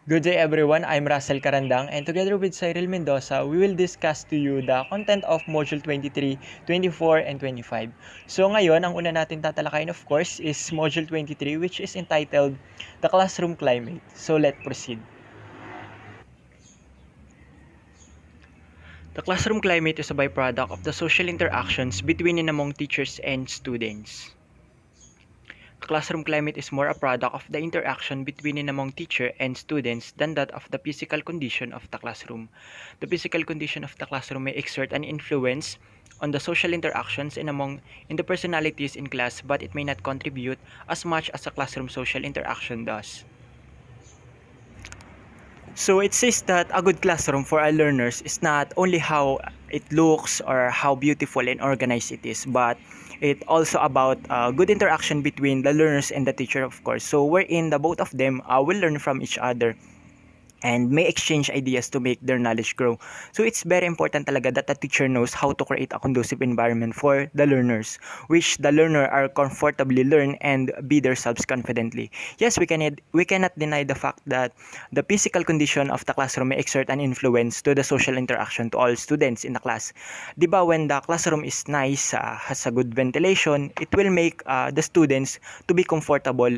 Good day everyone, I'm Russell Carandang and together with Cyril Mendoza, we will discuss to you the content of Module 23, 24, and 25. So ngayon, ang una natin tatalakayin of course is Module 23 which is entitled The Classroom Climate. So let's proceed. The classroom climate is a byproduct of the social interactions between and among teachers and students. The classroom climate is more a product of the interaction between and among teacher and students than that of the physical condition of the classroom. The physical condition of the classroom may exert an influence on the social interactions and among in the personalities in class, but it may not contribute as much as a classroom social interaction does. So it says that a good classroom for our learners is not only how it looks or how beautiful and organized it is, but it also about good interaction between the learners and the teacher, of course. So wherein the both of them will learn from each other and may exchange ideas to make their knowledge grow. So it's very important talaga that the teacher knows how to create a conducive environment for the learners, which the learner are comfortably learn and be themselves confidently. Yes, we cannot deny the fact that the physical condition of the classroom may exert an influence to the social interaction to all students in the class. Diba when the classroom is nice, has a good ventilation, it will make the students to be comfortable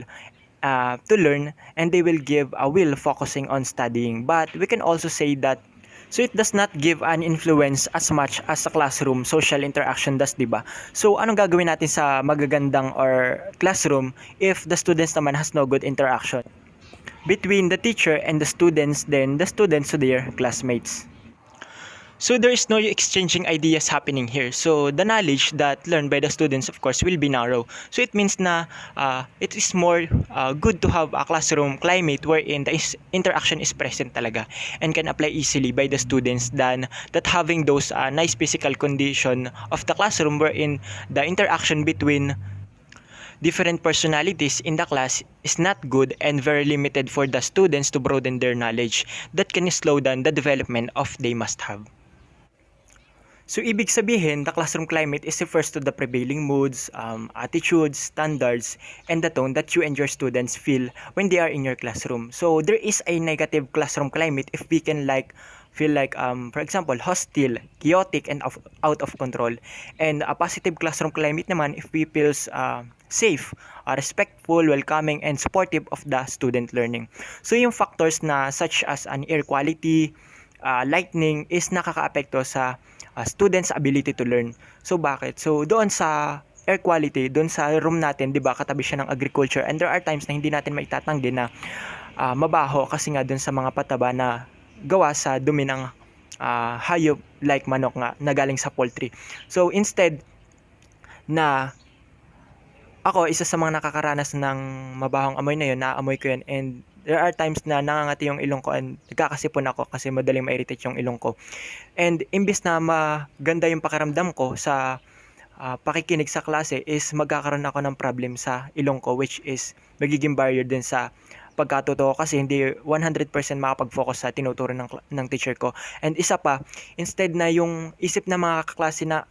to learn, and they will give a will focusing on studying. But we can also say that so it does not give an influence as much as sa classroom social interaction does, 'di ba? So anong gagawin natin sa magagandang or classroom if the students naman has no good interaction between the teacher and the students, then the students to their classmates? So there is no exchanging ideas happening here. So the knowledge that learned by the students, of course, will be narrow. So it means na it is more good to have a classroom climate wherein the interaction is present talaga and can apply easily by the students than that having those nice physical condition of the classroom wherein the interaction between different personalities in the class is not good and very limited for the students to broaden their knowledge that can slow down the development of they must have. So, ibig sabihin, the classroom climate is refers to the prevailing moods, attitudes, standards, and the tone that you and your students feel when they are in your classroom. So, there is a negative classroom climate if we can feel like, for example, hostile, chaotic, and out of control. And a positive classroom climate naman if we feels safe, respectful, welcoming, and supportive of the student learning. So, yung factors na such as an air quality, lightning is nakakaapekto sa students' ability to learn. So bakit? So doon sa air quality, doon sa room natin, 'di ba, katabi siya ng agriculture, and there are times na hindi natin maitatanggi na mabaho kasi nga doon sa mga pataba na gawa sa dumi ng hayop like manok nga na galing sa poultry. So instead na ako isa sa mga nakakaranas ng mabahong amoy na yun, naamoy ko yun, and there are times na nangangati yung ilong ko and nagkakasipon ako kasi madaling ma-irritate yung ilong ko. And imbis na maganda yung pakiramdam ko sa pakikinig sa klase is magkakaroon ako ng problem sa ilong ko, which is magiging barrier din sa pagkatotoo kasi hindi 100% makapag-focus sa tinuturo ng teacher ko. And isa pa, instead na yung isip ng mga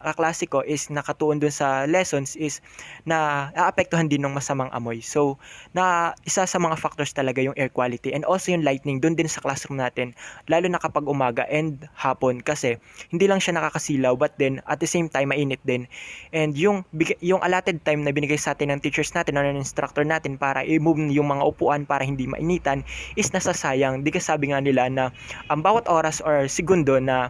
kaklase ko is nakatuon dun sa lessons is na aapektuhan din ng masamang amoy. So, na isa sa mga factors talaga yung air quality and also yung lightning dun din sa classroom natin, lalo na kapag umaga and hapon kasi hindi lang siya nakakasilaw but then at the same time mainit din. And yung allotted time na binigay sa atin ng teachers natin or ng instructor natin para i-move yung mga upuan para hindi mainitan is nasasayang. Di sabi nga nila na ang bawat oras or segundo na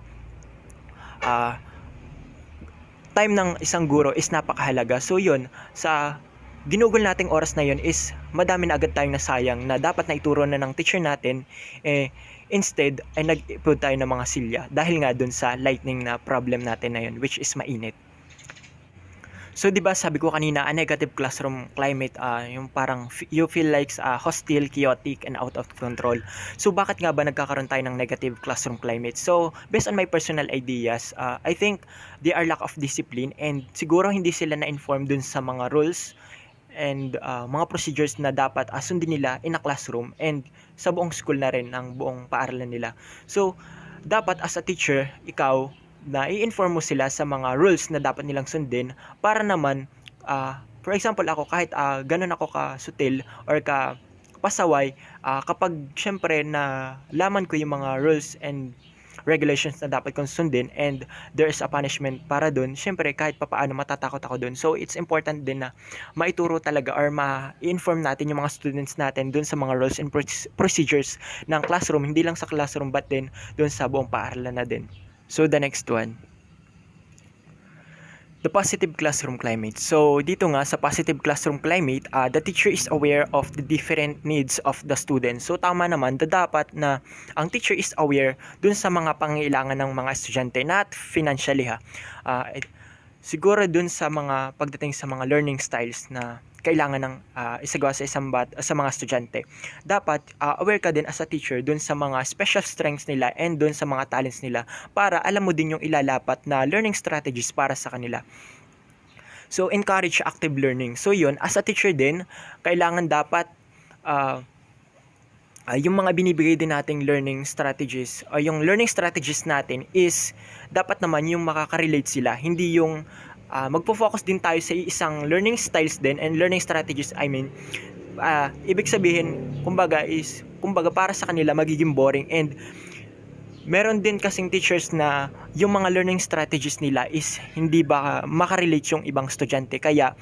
time ng isang guro is napakahalaga. So yun, sa ginugol nating oras na yun is madami na agad tayong nasayang na dapat na ituro na ng teacher natin, instead ay nag-ipod tayo ng mga silya dahil nga dun sa lightning na problem natin na yun, which is mainit. So 'di ba sabi ko kanina, a negative classroom climate, yung parang you feel like hostile, chaotic, and out of control. So bakit nga ba nagkakaroon tayo ng negative classroom climate? So based on my personal ideas, I think they are lack of discipline and siguro hindi sila na-inform dun sa mga rules and mga procedures na dapat sundin nila in a classroom and sa buong school na rin ng buong paaralan nila. So dapat as a teacher, ikaw na i-inform mo sila sa mga rules na dapat nilang sundin para naman, for example ako, kahit ganun ako ka-sutil or ka pasaway kapag syempre na laman ko yung mga rules and regulations na dapat kong sundin and there is a punishment para dun, syempre kahit papaano matatakot ako dun. So it's important din na maituro talaga or ma-inform natin yung mga students natin dun sa mga rules and procedures ng classroom, hindi lang sa classroom but din dun sa buong paaralan na din. So the next one, the positive classroom climate. So dito nga sa positive classroom climate, the teacher is aware of the different needs of the students. So tama naman, dapat na ang teacher is aware dun sa mga pangailangan ng mga estudyante, not financially ha. Siguro dun sa mga pagdating sa mga learning styles na kailangan ng isagawa sa sa mga estudyante. Dapat aware ka din as a teacher dun sa mga special strengths nila and dun sa mga talents nila para alam mo din yung ilalapat na learning strategies para sa kanila. So encourage active learning. So yun, as a teacher din, kailangan dapat yung mga binibigay din nating learning strategies o yung learning strategies natin is dapat naman yung makaka-relate sila, hindi yung magpo-focus din tayo sa isang learning styles din and learning strategies. I mean, ibig sabihin, kumbaga para sa kanila magiging boring, and meron din kasing teachers na yung mga learning strategies nila is hindi ba makarelate yung ibang estudyante, kaya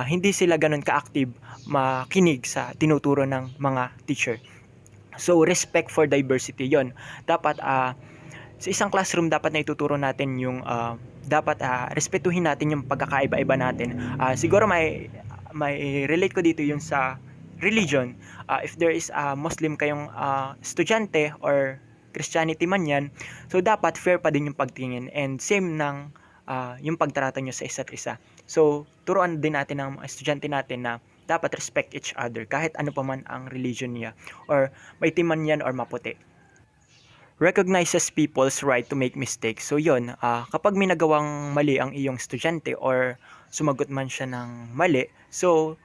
hindi sila ganun ka-active makinig sa tinuturo ng mga teacher. So respect for diversity, yon dapat sa isang classroom dapat na ituturo natin yung dapat respetuhin natin yung pagkakaiba-iba natin. Siguro may relate ko dito yung sa religion. If there is a Muslim kayong estudyante or Christianity man yan, so dapat fair pa din yung pagtingin and same ng yung pagtrato nyo sa isa't isa. So turuan din natin ng estudyante natin na dapat respect each other kahit ano pa man ang religion niya, or may itim man yan or maputi. Recognizes people's right to make mistakes. So yun, kapag may nagawang mali ang iyong estudyante or sumagot man siya ng mali, so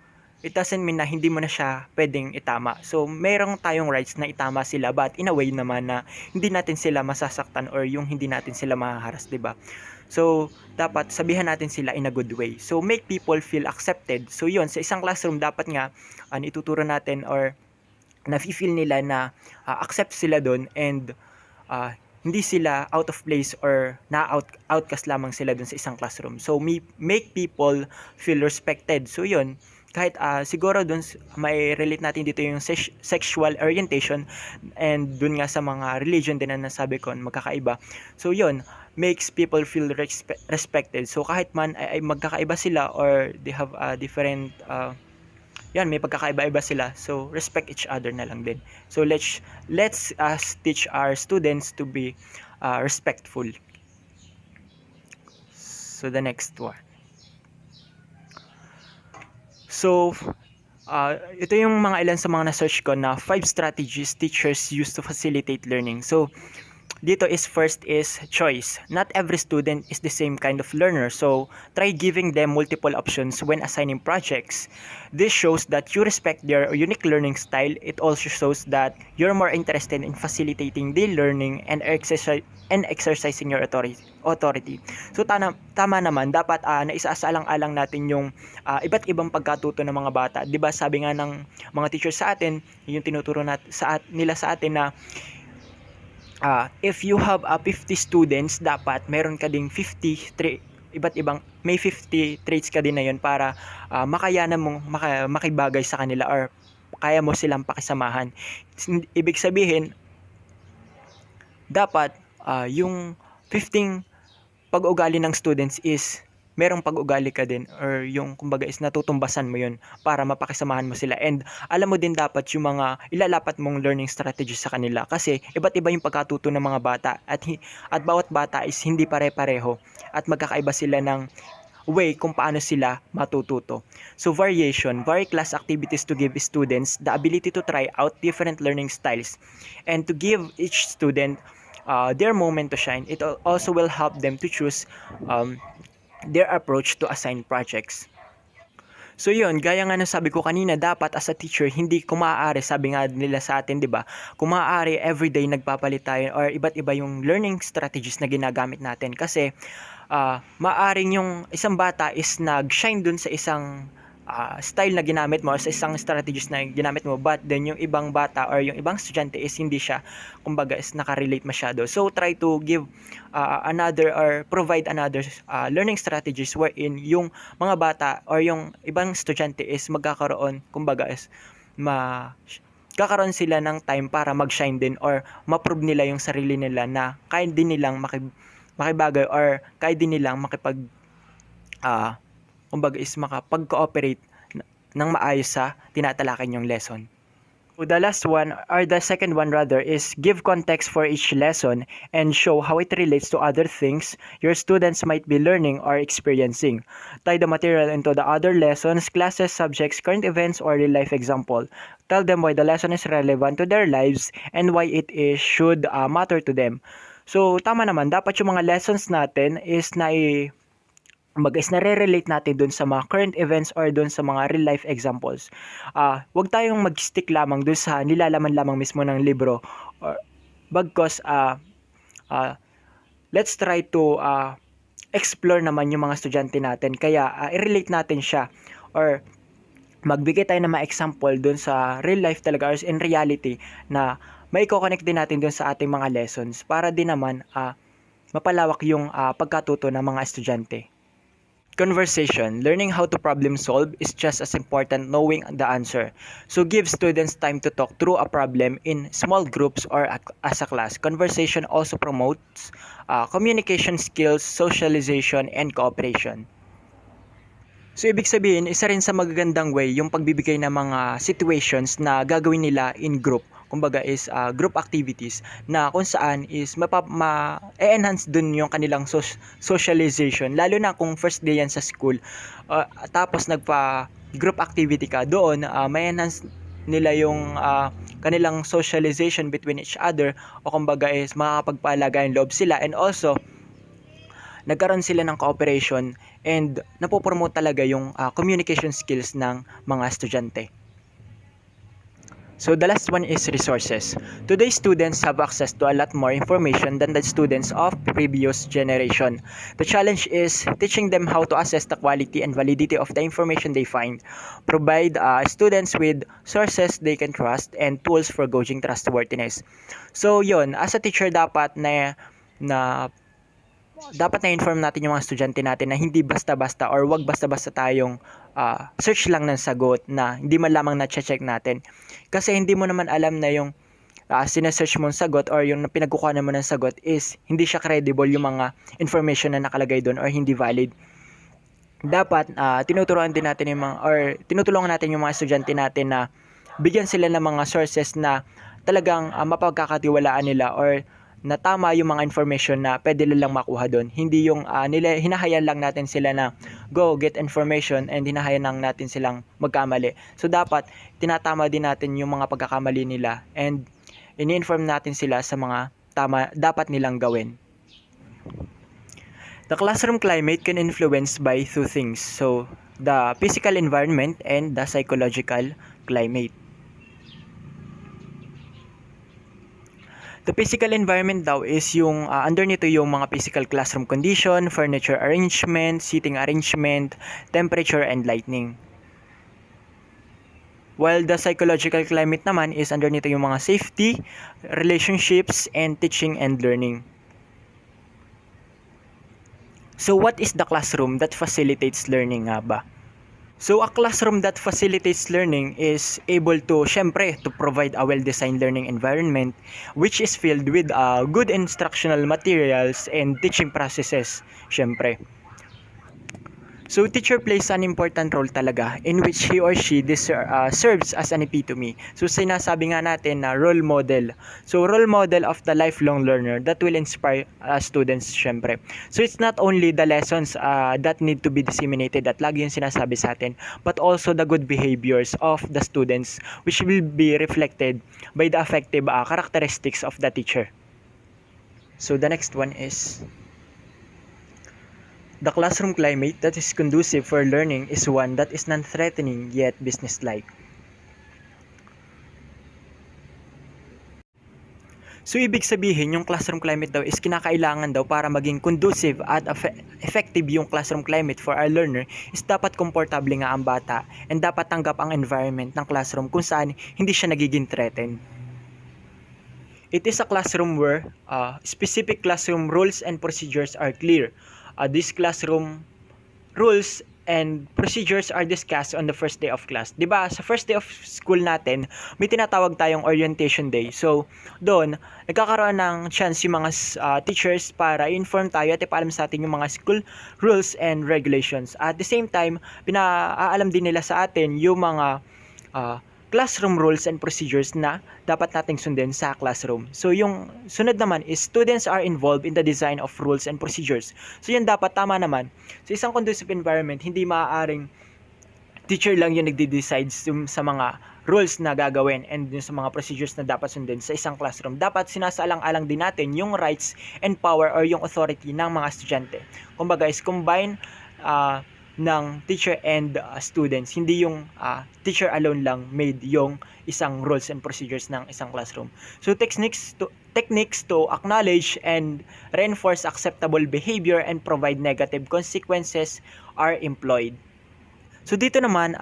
it doesn't mean na hindi mo na siya pwedeng itama. So mayroong tayong rights na itama sila, but in a way naman na hindi natin sila masasaktan or yung hindi natin sila mahaharas, diba? So dapat sabihan natin sila in a good way. So make people feel accepted. So yun, sa isang classroom dapat nga ituturo natin or nafe-feel nila na accept sila doon and hindi sila out of place or outcast lamang sila dun sa isang classroom. So make people feel respected. So yun, kahit siguro dun may relate natin dito yung sexual orientation and dun nga sa mga religion din na nasabi ko magkakaiba. So yun, makes people feel respected. So kahit man ay magkakaiba sila or they have a different yan, may pagkakaiba-iba sila, so respect each other na lang din. So let's teach our students to be respectful. So the next one, so ito yung mga ilan sa mga na-search ko na 5 strategies teachers use to facilitate learning. So dito is first is choice. Not every student is the same kind of learner, so try giving them multiple options when assigning projects. This shows that you respect their unique learning style. It also shows that you're more interested in facilitating their learning and exercising your authority. So tama naman, dapat naisaalang-alang natin yung iba't ibang pagkatuto ng mga bata. 'Di ba sabi nga ng mga teachers sa atin, yung tinuturo nila sa atin na if you have 50 students, dapat meron ka ding 50 iba't ibang may 50 traits ka din na yun para makayanan mong makibagay sa kanila or kaya mo silang pakisamahan. Ibig sabihin, dapat yung 15 pag-ugali ng students is merong pag-ugali ka din, or yung kumbaga is natutumbasan mo yun para mapakisamahan mo sila, and alam mo din dapat yung mga ilalapat mong learning strategies sa kanila kasi iba't iba yung pagkatuto ng mga bata at bawat bata is hindi pare-pareho at magkakaiba sila ng way kung paano sila matututo. So variation, vary class activities to give students the ability to try out different learning styles and to give each student their moment to shine. It also will help them to choose their approach to assign projects. So yun, gaya nga ng sabi ko kanina, dapat as a teacher, hindi kung maaari, sabi nga nila sa atin, di ba? Kung maaari, everyday nagpapalit tayo or iba't iba yung learning strategies na ginagamit natin. Kasi maaring yung isang bata is nag-shine dun sa isang style na ginamit mo, sa isang strategies na ginamit mo, but then yung ibang bata or yung ibang estudyante is hindi siya, kumbaga, is nakarelate masyado. So try to give another or provide another learning strategies wherein yung mga bata or yung ibang estudyante is magkakaroon, kumbaga, is kakaroon sila ng time para mag-shine din or ma-prove nila yung sarili nila na kaya din nilang makibagay or kaya din nilang kumbaga is makapag-cooperate ng maayos sa tinatalakay yung lesson. So the last one, or the second one rather, is give context for each lesson and show how it relates to other things your students might be learning or experiencing. Tie the material into the other lessons, classes, subjects, current events, or real-life example. Tell them why the lesson is relevant to their lives and why it should matter to them. So tama naman, dapat yung mga lessons natin is nare-relate natin dun sa mga current events or dun sa mga real life examples. Huwag tayong mag-stick lamang dun sa nilalaman lamang mismo ng libro, or bagkos let's try to explore naman yung mga estudyante natin, kaya i-relate natin siya or magbigay tayo ng mga example dun sa real life talaga or in reality na may connect din natin dun sa ating mga lessons para din naman mapalawak yung pagkatuto ng mga estudyante. Conversation. Learning how to problem solve is just as important knowing the answer. So give students time to talk through a problem in small groups or as a class. Conversation also promotes communication skills, socialization, and cooperation. So ibig sabihin, isa rin sa magagandang way yung pagbibigay ng mga situations na gagawin nila in group. Kumbaga is group activities na kung saan is ma-enhance dun yung kanilang socialization. Lalo na kung first day yan sa school. Tapos nagpa-group activity ka, doon ma-enhance nila yung kanilang socialization between each other, o kumbaga is makakapagpaalagaan loob sila, and also nagkaroon sila ng cooperation and napopromote talaga yung communication skills ng mga estudyante. So the last one is resources. Today's students have access to a lot more information than the students of previous generation. The challenge is teaching them how to assess the quality and validity of the information they find. Provide students with sources they can trust and tools for gauging trustworthiness. So yun, as a teacher dapat na-inform natin yung mga estudyante natin na hindi basta-basta or wag basta-basta tayong search lang ng sagot na hindi man lamang na-check natin. Kasi hindi mo naman alam na yung sinesearch mong sagot or yung pinagkukuhanan mo ng sagot is hindi siya credible, yung mga information na nakalagay doon, or hindi valid. Dapat tinutulungan natin yung mga estudyante natin na bigyan sila ng mga sources na talagang mapagkakatiwalaan nila or na tama yung mga information na pwede nilang makuha doon. Hindi yung hinahayaan lang natin sila na go get information and hinahayaan lang natin silang magkamali. So dapat tinatama din natin yung mga pagkakamali nila and ini-inform natin sila sa mga dapat nilang gawin. The classroom climate can influence by two things. So the physical environment and the psychological climate. The physical environment daw is yung under nito yung mga physical classroom condition, furniture arrangement, seating arrangement, temperature, and lighting. While the psychological climate naman is under nito yung mga safety, relationships, and teaching and learning. So what is the classroom that facilitates learning nga ba? So a classroom that facilitates learning is able to, syempre, to provide a well-designed learning environment which is filled with good instructional materials and teaching processes, syempre. So teacher plays an important role talaga in which he or she serves as an epitome. So sinasabi nga natin na role model. So role model of the lifelong learner that will inspire students, syempre. So it's not only the lessons that need to be disseminated at lagi yung sinasabi sa atin, but also the good behaviors of the students which will be reflected by the effective characteristics of the teacher. So the next one is the classroom climate that is conducive for learning is one that is non-threatening yet businesslike. So ibig sabihin, yung classroom climate daw is kinakailangan daw para maging conducive at effective yung classroom climate for our learner is dapat komportable nga ang bata and dapat tanggap ang environment ng classroom kung saan hindi siya nagiging threatened. It is a classroom where specific classroom rules and procedures are clear. These classroom rules and procedures are discussed on the first day of class. 'Di ba? Sa first day of school natin, may tinatawag tayong orientation day. So, doon nagkakaroon ng chance yung mga teachers para inform tayo at ipaalam sa atin yung mga school rules and regulations. At the same time, pinaalam din nila sa atin yung mga classroom rules and procedures na dapat nating sundin sa classroom. So yung sunod naman is students are involved in the design of rules and procedures. So yan dapat tama naman. Sa isang conducive environment, hindi maaaring teacher lang yung nagde-decide sa mga rules na gagawin and yung sa mga procedures na dapat sundin sa isang classroom. Dapat sinasaalang-alang din natin yung rights and power or yung authority ng mga estudyante. Kumbaga is combine ng teacher and students. Hindi yung teacher alone lang made yung isang rules and procedures ng isang classroom. So techniques to acknowledge and reinforce acceptable behavior and provide negative consequences are employed. So dito naman,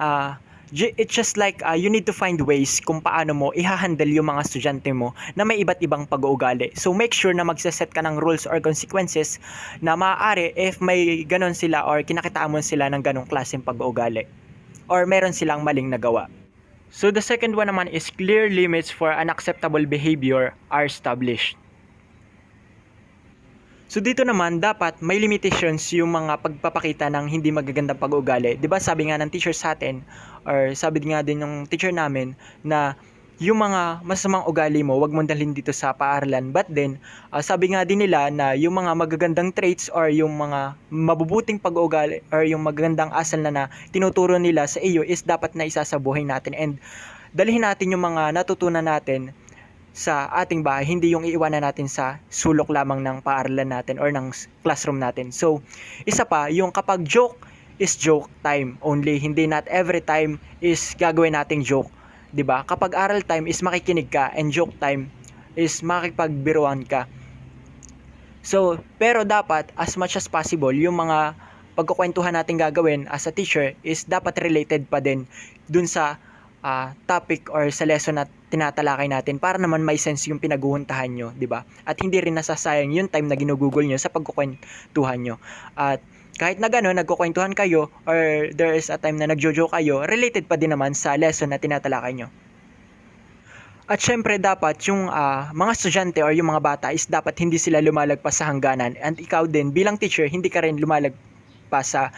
it's just like you need to find ways kung paano mo i-handle yung mga estudyante mo na may iba't ibang pag-uugali. So make sure na magsaset ka ng rules or consequences na maaari if may ganon sila or kinakitaan mo sila ng ganong klaseng pag-uugali or meron silang maling nagawa. So the second one naman is clear limits for unacceptable behavior are established. So dito naman dapat may limitations yung mga pagpapakita ng hindi magagandang pag-uugali. 'Di ba sabi nga ng teacher sa atin or sabi nga din ng teacher namin na yung mga masamang ugali mo, wag mong dalhin dito sa paaralan. But then, sabi nga din nila na yung mga magagandang traits or yung mga mabubuting pag-uugali or yung magagandang asal na tinuturo nila sa iyo is dapat na isa sa buhay natin and dalhin natin yung mga natutunan natin sa ating bahay, hindi yung iiwanan natin sa sulok lamang ng paaralan natin or ng classroom natin. So, isa pa, yung kapag joke is joke time only, hindi not every time is gagawin nating joke, 'di ba? Kapag aral time is makikinig ka and joke time is makikipagbiruan ka. So, pero dapat as much as possible yung mga pagkukwentuhan natin gagawin as a teacher is dapat related pa din dun sa topic or sa lesson na tinatalakay natin para naman may sense yung pinaguhuntahan nyo, di ba? At hindi rin nasasayang yung time na ginugugol nyo sa pagkukwentuhan nyo. At kahit na gano'n, nagkukwentuhan kayo or there is a time na nagjojo kayo, related pa din naman sa lesson na tinatalakay nyo. At syempre dapat yung mga estudyante or yung mga bata is dapat hindi sila lumalagpas sa hangganan and ikaw din bilang teacher, hindi ka rin lumalagpas sa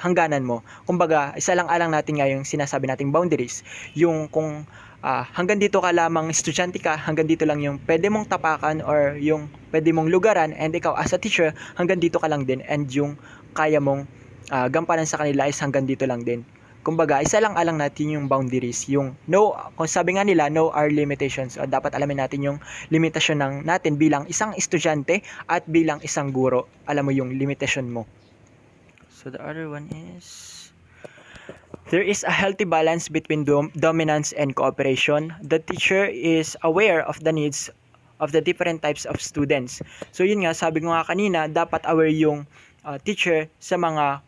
hangganan mo. Kumbaga, isa lang alang natin nga yung sinasabi nating boundaries. Yung kung hanggang dito ka lamang estudyante ka, hanggang dito lang yung pwede mong tapakan or yung pwede mong lugaran and ikaw as a teacher, hanggang dito ka lang din and yung kaya mong gampanan sa kanila is hanggang dito lang din. Kumbaga, isa lang alang natin yung boundaries, yung no, kung sabi nga nila, know our limitations. O dapat alamin natin yung limitasyon ng natin bilang isang estudyante at bilang isang guro. Alam mo yung limitasyon mo. So the other one is there is a healthy balance between dominance and cooperation. The teacher is aware of the needs of the different types of students. So yun nga, sabi ko nga kanina, dapat aware yung teacher sa mga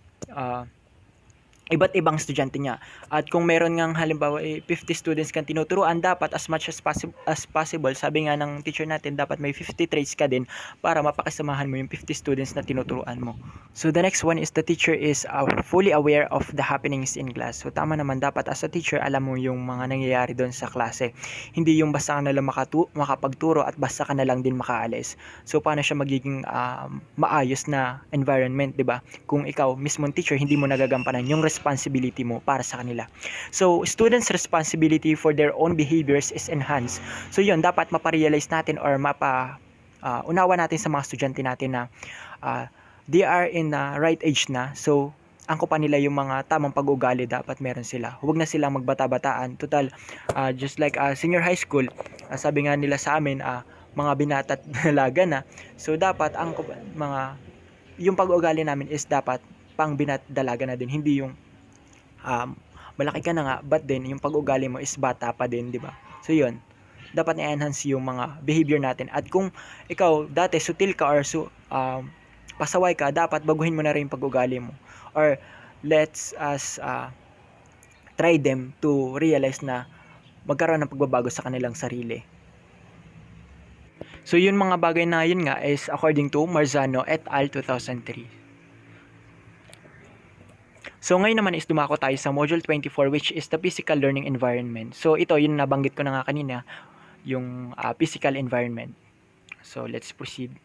iba't ibang estudyante niya. At kung meron ngang halimbawa 50 students kang tinuturuan, dapat as much as possible, sabi nga ng teacher natin, dapat may 50 traits ka din para mapakisamahan mo yung 50 students na tinuturuan mo. So the next one is the teacher is fully aware of the happenings in class. So tama naman, dapat as a teacher, alam mo yung mga nangyayari doon sa klase. Hindi yung basta ka na lang makapagturo at basta ka na lang din makaalis. So paano siya magiging maayos na environment, 'di ba? Kung ikaw mismong teacher, hindi mo nagagampanan yung responsibility mo para sa kanila. So, students' responsibility for their own behaviors is enhanced. So, yun, dapat maparealize natin or unawa natin sa mga estudyante natin na they are in the right age na. So, angko pa nila yung mga tamang pag-uugali dapat meron sila. Huwag na silang magbata-bataan. Total, just like senior high school, sabi nga nila sa amin, mga binata at dalaga na. So, dapat yung pag-uugali namin is dapat pang binat dalaga na din, hindi yung malaki ka na nga but then yung pag-ugali mo is bata pa din, di ba? So yun, dapat i-enhance yung mga behavior natin. At kung ikaw dati sutil ka or pasaway ka, dapat baguhin mo na rin yung pag-ugali mo. Or let's us try them to realize na magkaroon ng pagbabago sa kanilang sarili. So yun mga bagay na yun nga is according to Marzano et al. 2003. So ngayon naman is dumako tayo sa module 24 which is the physical learning environment. So ito yung nabanggit ko na nga kanina, yung physical environment. So let's proceed.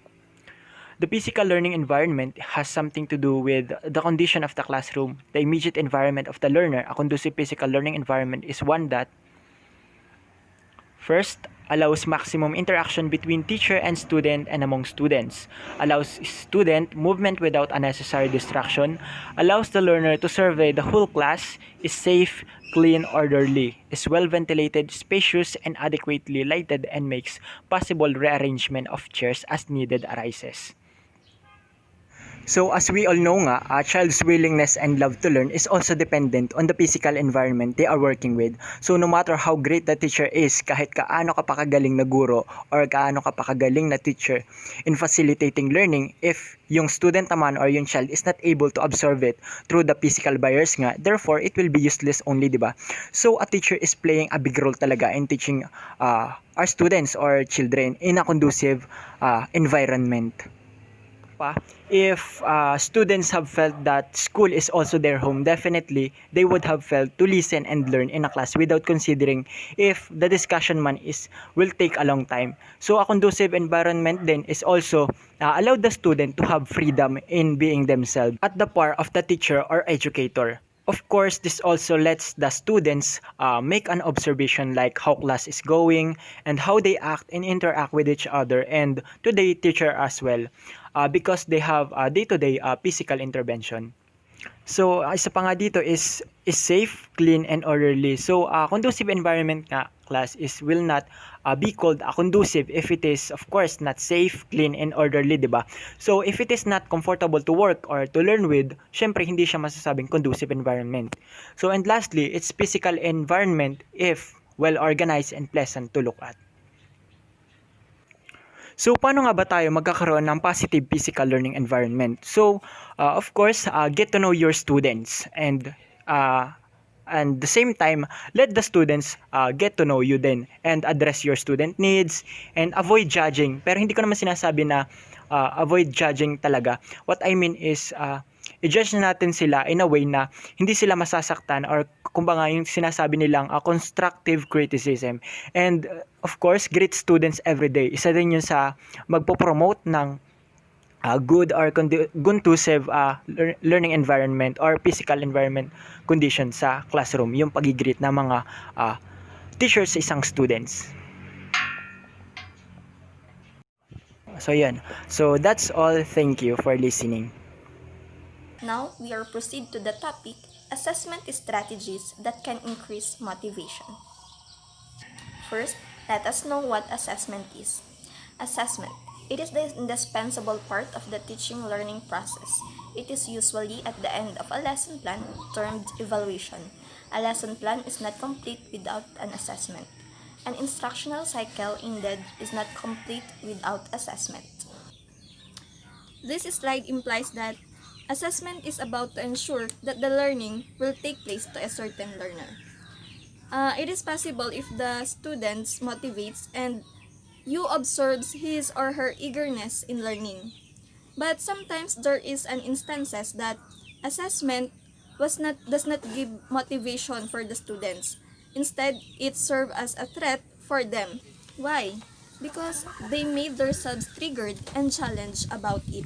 The physical learning environment has something to do with the condition of the classroom. The immediate environment of the learner. A conducive physical learning environment is one that first, allows maximum interaction between teacher and student and among students, allows student movement without unnecessary distraction, allows the learner to survey the whole class, is safe, clean, orderly, is well ventilated, spacious, and adequately lighted, and makes possible rearrangement of chairs as needed arises. So as we all know nga, a child's willingness and love to learn is also dependent on the physical environment they are working with. So no matter how great the teacher is, kahit kaano ka pa kagaling na guro or kaano ka pa kagaling na teacher in facilitating learning, if yung student naman or yung child is not able to absorb it through the physical barriers nga, therefore it will be useless only, di ba? So a teacher is playing a big role talaga in teaching our students or children in a conducive environment. If students have felt that school is also their home, definitely they would have felt to listen and learn in a class without considering if the discussion man will take a long time. So a conducive environment then is also allow the student to have freedom in being themselves at the par of the teacher or educator. Of course, this also lets the students make an observation like how class is going and how they act and interact with each other and to the teacher as well, because they have day-to-day physical intervention. So, isa pa nga dito is safe, clean, and orderly. So, conducive environment nga class will not be called conducive if it is, of course, not safe, clean, and orderly, di ba? So, if it is not comfortable to work or to learn with, syempre, hindi siya masasabing conducive environment. So, and lastly, it's physical environment if well-organized and pleasant to look at. So, paano nga ba tayo magkakaroon ng positive physical learning environment? So, of course, get to know your students and the same time, let the students get to know you then and address your student needs and avoid judging. Pero hindi ko naman sinasabi na avoid judging talaga. What I mean is, i-judge natin sila in a way na hindi sila masasaktan or kumbaga yung sinasabi nilang constructive criticism. And of course, greet students every day. Isa din yun sa magpo-promote ng good or conducive learning environment or physical environment condition sa classroom, yung pag-greet ng mga teachers sa isang students. So yan. So that's all. Thank you for listening. Now, we are proceed to the topic, assessment strategies that can increase motivation. First, let us know what assessment is. Assessment. It is the indispensable part of the teaching-learning process. It is usually at the end of a lesson plan termed evaluation. A lesson plan is not complete without an assessment. An instructional cycle indeed is not complete without assessment. This slide implies that assessment is about to ensure that the learning will take place to a certain learner. It is possible if the student motivates and you observes his or her eagerness in learning. But sometimes there is an instances that assessment does not give motivation for the students. Instead, it serves as a threat for them. Why? Because they made themselves triggered and challenged about it.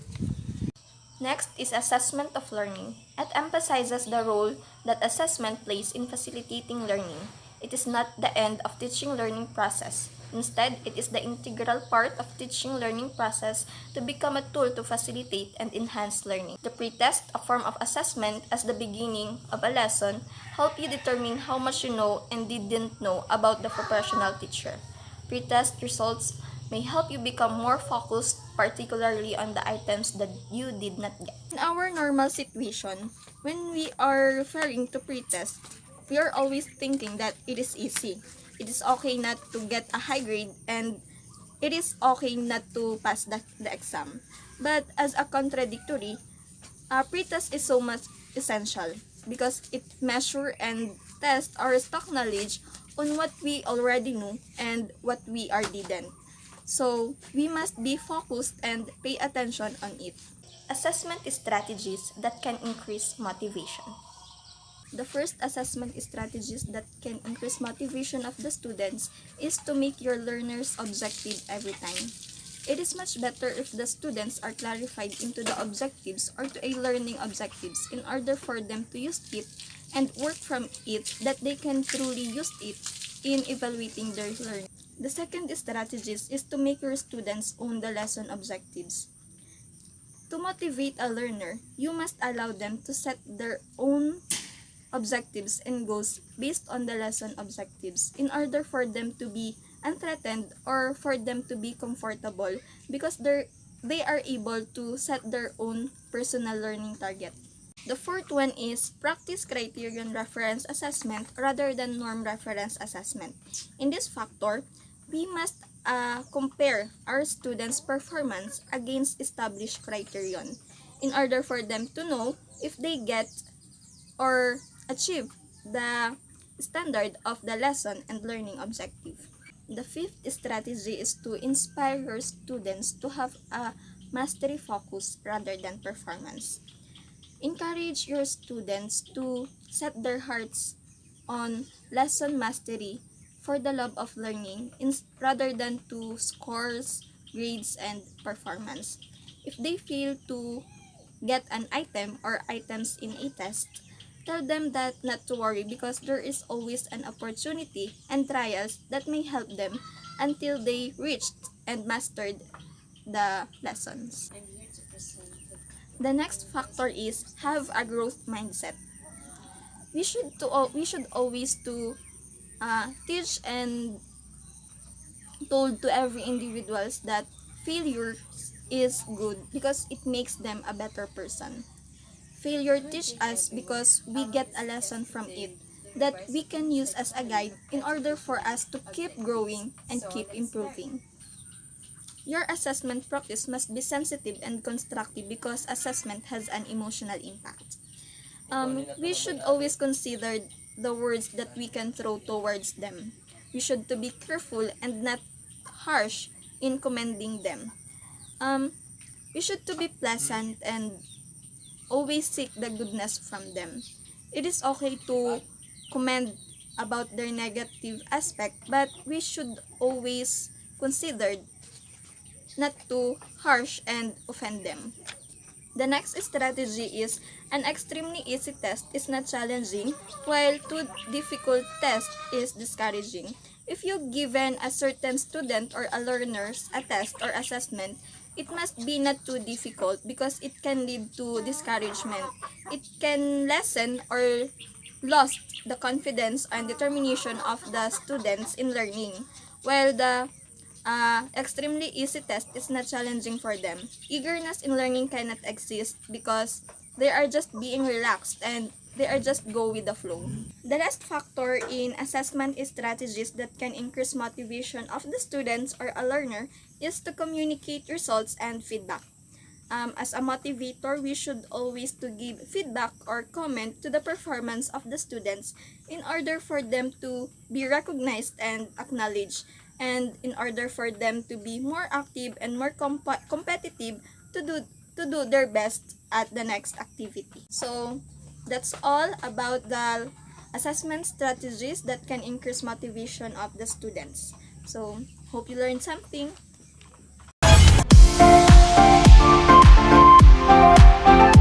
Next is assessment of learning. It emphasizes the role that assessment plays in facilitating learning. It is not the end of teaching learning process. Instead, it is the integral part of teaching learning process to become a tool to facilitate and enhance learning. The pretest, a form of assessment as the beginning of a lesson, help you determine how much you know and didn't know about the professional teacher. Pretest results may help you become more focused, particularly on the items that you did not get. In our normal situation, when we are referring to pretest, we are always thinking that it is easy. It is okay not to get a high grade, and it is okay not to pass the exam. But as a contradictory, pretest is so much essential because it measure and test our stock knowledge on what we already knew and what we are didn't. So we must be focused and pay attention on it. Assessment strategies that can increase motivation. The first assessment strategies that can increase motivation of the students is to make your learners objective every time. It is much better if the students are clarified into the objectives or to a learning objectives in order for them to use it and work from it, that they can truly use it in evaluating their learning. The second strategies is to make your students own the lesson objectives. To motivate a learner, you must allow them to set their own objectives and goals based on the lesson objectives in order for them to be unthreatened or for them to be comfortable, because they are able to set their own personal learning target. The fourth one is practice criterion reference assessment rather than norm reference assessment. In this factor, we must compare our students' performance against established criterion in order for them to know if they get or achieve the standard of the lesson and learning objective. The fifth strategy is to inspire your students to have a mastery focus rather than performance. Encourage your students to set their hearts on lesson mastery for the love of learning rather than to scores, grades, and performance. If they fail to get an item or items in a test, tell them that not to worry because there is always an opportunity and trials that may help them until they reached and mastered the lessons. The next factor is have a growth mindset. We should always teach and told to every individuals that failure is good because it makes them a better person. Failure teach us because we get a lesson from it that we can use as a guide in order for us to keep growing and keep improving. Your assessment practice must be sensitive and constructive because assessment has an emotional impact. We should always consider the words that we can throw towards them. We should to be careful and not harsh in commending them. We should to be pleasant and always seek the goodness from them. It is okay to comment about their negative aspect, but we should always consider not to harsh and offend them. The next strategy is an extremely easy test is not challenging, while too difficult test is discouraging. If you given a certain student or a learners a test or assessment, it must be not too difficult because it can lead to discouragement. It can lessen or lost the confidence and determination of the students in learning, while the extremely easy test is not challenging for them. Eagerness in learning cannot exist because they are just being relaxed and they are just go with the flow. The last factor in assessment strategies that can increase motivation of the students or a learner is to communicate results and feedback. As a motivator, we should always to give feedback or comment to the performance of the students in order for them to be recognized and acknowledged, and in order for them to be more active and more competitive to do their best at the next activity. So that's all about the assessment strategies that can increase motivation of the students. So hope you learned something.